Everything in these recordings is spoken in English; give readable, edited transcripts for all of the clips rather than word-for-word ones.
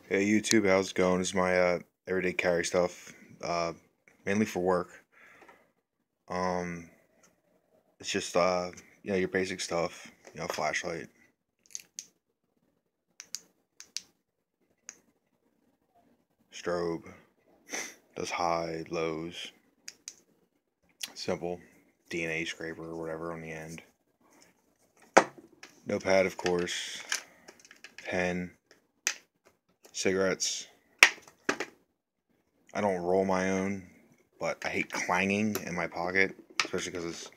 Hey YouTube, how's it going? This is my everyday carry stuff, mainly for work. Um, it's just your basic stuff, flashlight, strobe, does high, lows, simple, DNA scraper or whatever on the end. Notepad, of course, pen, cigarettes. I don't roll my own, but I hate clanging in my pocket, especially because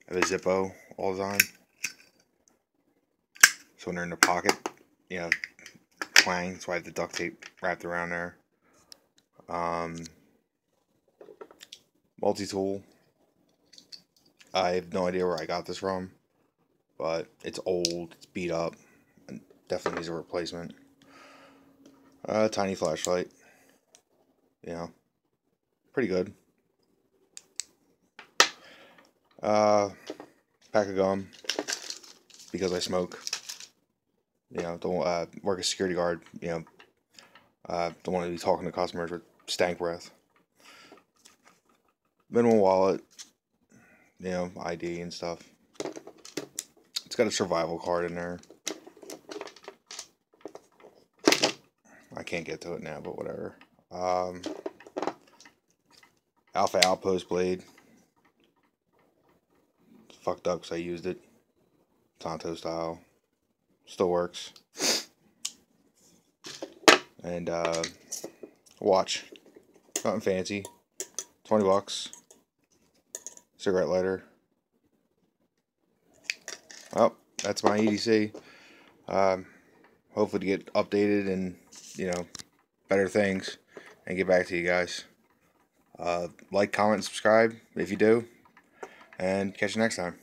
I have a Zippo all the time. So when they're in the pocket, you know, clang. That's why I have the duct tape wrapped around there. Multi-tool. I have no idea where I got this from, but it's old, it's beat up, and definitely needs a replacement. Tiny flashlight. Pretty good. Pack of gum, because I smoke. Don't work as a security guard. Don't want to be talking to customers with stank breath. Minimal wallet, ID and stuff. It's got a survival card in there. I can't get to it now, but whatever. Alpha Outpost blade. It's fucked up because I used it. Tonto style. Still works. And watch. Nothing fancy. $20. Cigarette lighter. Well, that's my EDC. Hopefully to get updated and, better things and get back to you guys. Like, comment, and subscribe if you do. And catch you next time.